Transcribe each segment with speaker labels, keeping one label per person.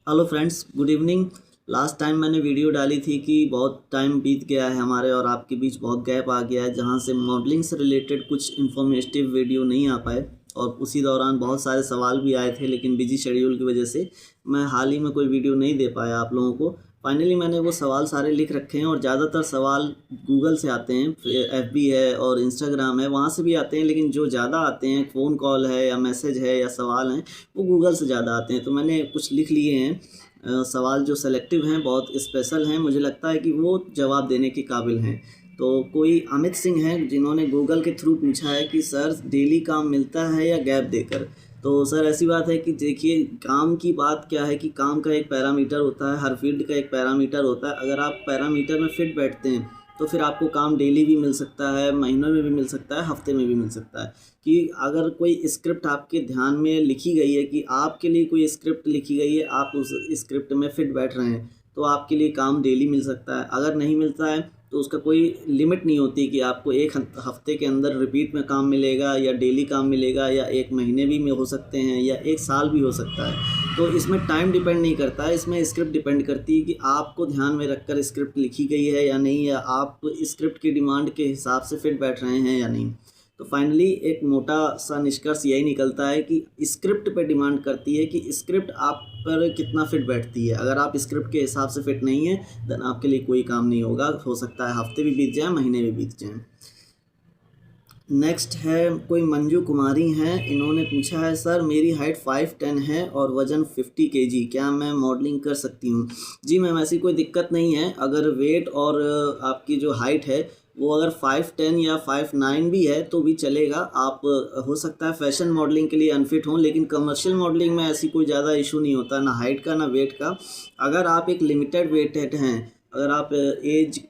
Speaker 1: Hello friends, good evening. Last time मैंने video डाली थी कि बहुत टाइम बीत गया है हमारे और आपके बीच बहुत गैप आ गया है, जहां से मॉडलिंग से रिलेटेड कुछ इन्फॉर्मेटिव वीडियो नहीं आ पाए और उसी दौरान बहुत सारे सवाल भी आए थे, लेकिन बिजी शेड्यूल की वजह से मैं हाल ही में कोई वीडियो नहीं दे पाया आप लोगों को। फाइनली मैंने वो सवाल सारे लिख रखे हैं और ज़्यादातर सवाल गूगल से आते हैं, एफबी है और इंस्टाग्राम है, वहाँ से भी आते हैं, लेकिन जो ज़्यादा आते हैं फ़ोन कॉल है या मैसेज है या सवाल हैं वो गूगल से ज़्यादा आते हैं। तो मैंने कुछ लिख लिए हैं सवाल जो सेलेक्टिव हैं, बहुत स्पेशल हैं, मुझे लगता है कि वो जवाब देने के काबिल हैं। तो कोई अमित सिंह हैं जिन्होंने गूगल के थ्रू पूछा है कि सर डेली काम मिलता है या गैप देकर। तो सर ऐसी बात है कि देखिए, काम की बात क्या है कि काम का एक पैरामीटर होता है, हर फील्ड का एक पैरामीटर होता है। अगर आप पैरामीटर में फिट बैठते हैं तो फिर आपको काम डेली भी मिल सकता है, महीनों में भी मिल सकता है, हफ्ते में भी मिल सकता है। कि अगर कोई स्क्रिप्ट आपके ध्यान में लिखी गई है, कि आपके लिए कोई स्क्रिप्ट लिखी गई है, आप उस स्क्रिप्ट में फिट बैठ रहे हैं, तो आपके लिए काम डेली मिल सकता है। अगर नहीं मिलता है तो उसका कोई लिमिट नहीं होती कि आपको एक हफ्ते के अंदर रिपीट में काम मिलेगा या डेली काम मिलेगा, या एक महीने भी में हो सकते हैं या एक साल भी हो सकता है। तो इसमें टाइम डिपेंड नहीं करता है, इसमें स्क्रिप्ट डिपेंड करती है कि आपको ध्यान में रखकर स्क्रिप्ट लिखी गई है या नहीं, या आप स्क्रिप्ट की डिमांड के हिसाब से फिट बैठ रहे हैं या नहीं। तो फाइनली एक मोटा सा निष्कर्ष यही निकलता है कि स्क्रिप्ट पे डिमांड करती है कि स्क्रिप्ट आप पर कितना फिट बैठती है। अगर आप स्क्रिप्ट के हिसाब से फिट नहीं है देन आपके लिए कोई काम नहीं होगा। हो सकता है हफ्ते भी बीत जाए, महीने भी बीत जाएँ। नेक्स्ट है कोई मंजू कुमारी हैं, इन्होंने पूछा है सर मेरी हाइट 5'10" है और वज़न 50 kg, क्या मैं मॉडलिंग कर सकती हूँ? जी मैम, ऐसी कोई दिक्कत नहीं है। अगर वेट और आपकी जो हाइट है वो अगर 5'10" या 5'9" भी है तो भी चलेगा। आप हो सकता है फैशन मॉडलिंग के लिए अनफिट हों, लेकिन कमर्शियल मॉडलिंग में ऐसी कोई ज़्यादा इशू नहीं होता, ना हाइट का ना वेट का। अगर आप एक लिमिटेड वेटेड हैं, अगर आप एज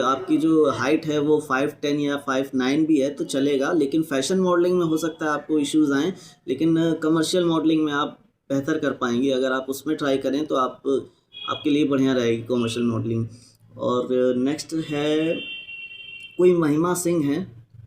Speaker 1: आपकी जो हाइट है वो 5'10" या 5'9" भी है तो चलेगा, लेकिन फैशन मॉडलिंग में हो सकता है आपको इश्यूज़ आएँ, लेकिन कमर्शियल मॉडलिंग में आप बेहतर कर पाएंगे। अगर आप उसमें ट्राई करें तो आपके लिए बढ़िया रहेगी कमर्शियल मॉडलिंग। और नेक्स्ट है कोई महिमा सिंह है,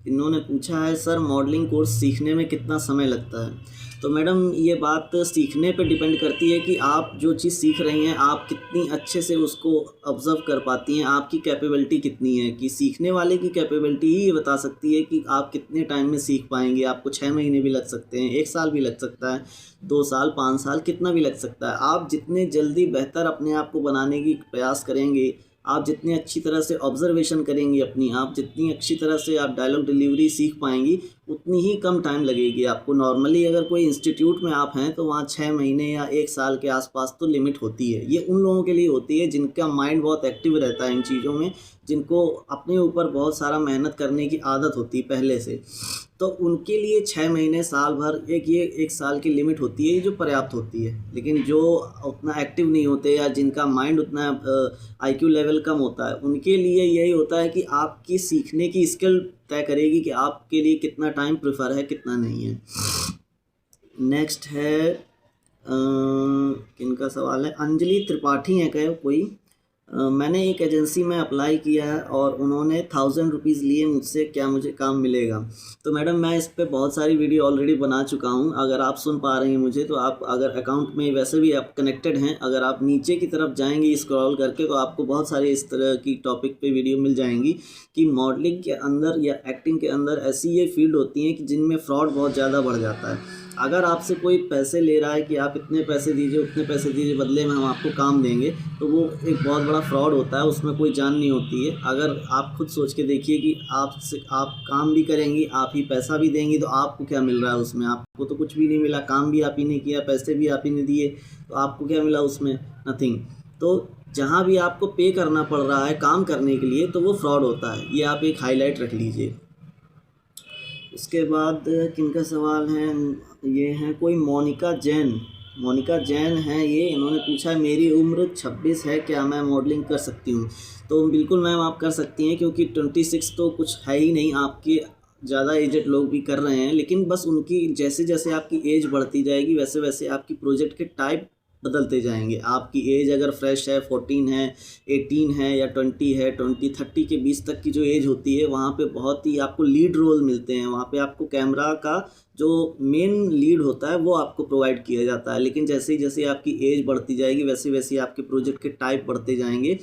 Speaker 1: इन्होंने पूछा है सर मॉडलिंग कोर्स सीखने में कितना समय लगता है? तो मैडम ये बात सीखने पे डिपेंड करती है कि आप जो चीज़ सीख रही हैं आप कितनी अच्छे से उसको ऑब्ज़र्व कर पाती हैं, आपकी कैपेबिलिटी कितनी है। कि सीखने वाले की कैपेबिलिटी ही ये बता सकती है कि आप कितने टाइम में सीख पाएंगे। आपको 6 महीने भी लग सकते हैं, 1 साल भी लग सकता है, 2 साल, 5 साल, कितना भी लग सकता है। आप जितने जल्दी बेहतर अपने आप को बनाने की प्रयास करेंगे, आप जितनी अच्छी तरह से ऑब्जर्वेशन करेंगी अपनी, आप जितनी अच्छी तरह से आप डायलॉग डिलीवरी सीख पाएंगी, उतनी ही कम टाइम लगेगी आपको। नॉर्मली अगर कोई इंस्टीट्यूट में आप हैं तो वहाँ 6 महीने या 1 साल के आसपास तो लिमिट होती है। ये उन लोगों के लिए होती है जिनका माइंड बहुत एक्टिव रहता है इन चीज़ों में, जिनको अपने ऊपर बहुत सारा मेहनत करने की आदत होती है पहले से। तो उनके लिए 6 महीने, साल भर, ये 1 साल की लिमिट होती है जो पर्याप्त होती है। लेकिन जो उतना एक्टिव नहीं होते या जिनका माइंड उतना आईक्यू लेवल कम होता है, उनके लिए यही होता है कि आपकी सीखने की स्किल तय करेगी कि आपके लिए कितना टाइम प्रेफर है, कितना नहीं है। नेक्स्ट है किनका सवाल है, अंजलि त्रिपाठी है क्या कोई? मैंने एक एजेंसी में अप्लाई किया है और उन्होंने 1000 रुपीज़ लिए मुझसे, क्या मुझे काम मिलेगा? तो मैडम मैं इस पे बहुत सारी वीडियो ऑलरेडी बना चुका हूँ। अगर आप सुन पा रही हैं मुझे तो आप अगर अकाउंट में वैसे भी आप कनेक्टेड हैं, अगर आप नीचे की तरफ जाएंगी स्क्रॉल करके तो आपको बहुत सारे इस तरह की टॉपिक पे वीडियो मिल जाएंगी कि मॉडलिंग के अंदर या एक्टिंग के अंदर ऐसी ये फील्ड होती हैं कि जिनमें फ्रॉड बहुत ज़्यादा बढ़ जाता है। अगर आपसे कोई पैसे ले रहा है कि आप इतने पैसे दीजिए, उतने पैसे दीजिए, बदले में हम आपको काम देंगे, तो वो एक बहुत बड़ा फ्रॉड होता है, उसमें कोई जान नहीं होती है। अगर आप खुद सोच के देखिए कि आप काम भी करेंगी, आप ही पैसा भी देंगी, तो आपको क्या मिल रहा है उसमें? आपको तो कुछ भी नहीं मिला, काम भी आप ही ने किया, पैसे भी आप ही ने दिए, तो आपको क्या मिला उसमें? नथिंग। तो जहाँ भी आपको पे करना पड़ रहा है काम करने के लिए तो वो फ्रॉड होता है, ये आप एक हाईलाइट रख लीजिए। उसके बाद किनका सवाल है, ये हैं कोई मोनिका जैन है ये, इन्होंने पूछा है मेरी उम्र 26 है, क्या मैं मॉडलिंग कर सकती हूँ? तो बिल्कुल मैम आप कर सकती हैं, क्योंकि 26 तो कुछ है ही नहीं, आपके ज़्यादा एजेड लोग भी कर रहे हैं। लेकिन बस उनकी जैसे जैसे आपकी एज बढ़ती जाएगी वैसे वैसे आपकी प्रोजेक्ट के टाइप बदलते जाएंगे। आपकी एज अगर फ्रेश है, 14 है, 18 है या 20 है, 30 के बीच तक की जो एज होती है वहाँ पे बहुत ही आपको लीड रोल मिलते हैं। वहाँ पे आपको कैमरा का जो मेन लीड होता है वो आपको प्रोवाइड किया जाता है। लेकिन जैसे ही जैसे आपकी एज बढ़ती जाएगी वैसे वैसे आपके प्रोजेक्ट के टाइप बढ़ते जाएंगे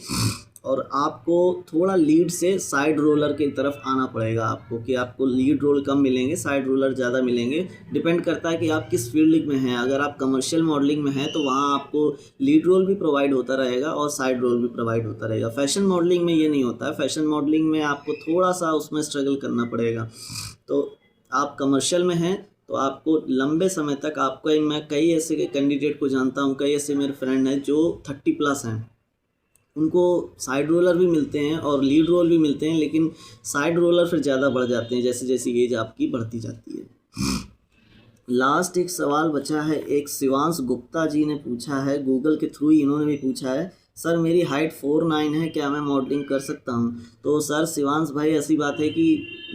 Speaker 1: और आपको थोड़ा लीड से साइड रोलर की तरफ आना पड़ेगा आपको, कि आपको लीड रोल कम मिलेंगे, साइड रोलर ज़्यादा मिलेंगे। डिपेंड करता है कि आप किस फील्ड में हैं। अगर आप कमर्शियल मॉडलिंग में हैं तो वहाँ आपको लीड रोल भी प्रोवाइड होता रहेगा और साइड रोल भी प्रोवाइड होता रहेगा। फैशन मॉडलिंग में ये नहीं होता है। फैशन मॉडलिंग में आपको थोड़ा सा उसमें स्ट्रगल करना पड़ेगा। तो आप कमर्शियल में हैं तो आपको लंबे समय तक आपको, मैं कई ऐसे कैंडिडेट को जानता हूँ, कई ऐसे मेरे फ्रेंड हैं जो 30+ हैं, उनको साइड रोलर भी मिलते हैं और लीड रोल भी मिलते हैं, लेकिन साइड रोलर फिर ज़्यादा बढ़ जाते हैं जैसे जैसे एज आपकी बढ़ती जाती है। लास्ट एक सवाल बचा है, एक शिवांश गुप्ता जी ने पूछा है, गूगल के थ्रू ही इन्होंने भी पूछा है, सर मेरी हाइट 4'9" है, क्या मैं मॉडलिंग कर सकता हूँ? तो सर शिवांश भाई, ऐसी बात है कि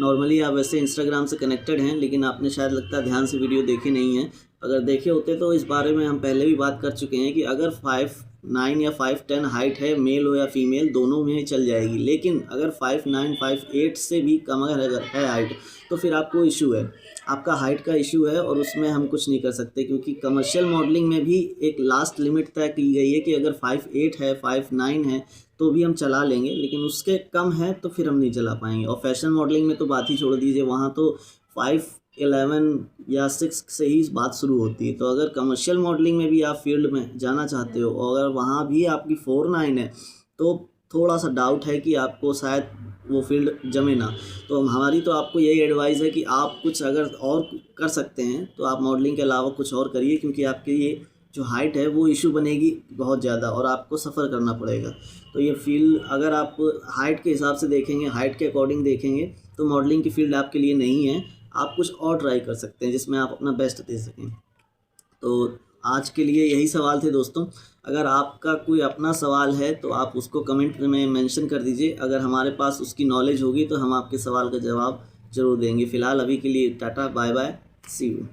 Speaker 1: नॉर्मली आप वैसे इंस्टाग्राम से कनेक्टेड हैं, लेकिन आपने शायद लगता है ध्यान से वीडियो देखे नहीं हैं। अगर देखे होते तो इस बारे में हम पहले भी बात कर चुके हैं कि अगर 5'9" या 5'10" हाइट है, मेल हो या फीमेल, दोनों में चल जाएगी। लेकिन अगर 5'9", 5'8" से भी कम अगर है हाइट तो फिर आपको इशू है, आपका हाइट का इशू है और उसमें हम कुछ नहीं कर सकते, क्योंकि कमर्शियल मॉडलिंग में भी एक लास्ट लिमिट तय की गई है कि अगर 5'8" है, 5'9" है तो भी हम चला लेंगे, लेकिन उसके कम है तो फिर हम नहीं चला पाएंगे। और फैशन मॉडलिंग में तो बात ही छोड़ दीजिए, वहाँ तो 5'11" या 6 से ही बात शुरू होती है। तो अगर कमर्शियल मॉडलिंग में भी आप फील्ड में जाना चाहते हो और अगर वहाँ भी आपकी 4'9" है तो थोड़ा सा डाउट है कि आपको शायद वो फील्ड जमे ना। तो हमारी तो आपको यही एडवाइस है कि आप कुछ अगर और कर सकते हैं तो आप मॉडलिंग के अलावा कुछ और करिए, क्योंकि आपके ये जो हाइट है वो इशू बनेगी बहुत ज़्यादा और आपको सफ़र करना पड़ेगा। तो ये फील्ड अगर आप हाइट के हिसाब से देखेंगे, हाइट के अकॉर्डिंग देखेंगे तो मॉडलिंग की फील्ड आपके लिए नहीं है। आप कुछ और ट्राई कर सकते हैं जिसमें आप अपना बेस्ट दे सकें। तो आज के लिए यही सवाल थे दोस्तों। अगर आपका कोई अपना सवाल है तो आप उसको कमेंट में मेंशन कर दीजिए। अगर हमारे पास उसकी नॉलेज होगी तो हम आपके सवाल का जवाब ज़रूर देंगे। फ़िलहाल अभी के लिए tata, bye bye, see you.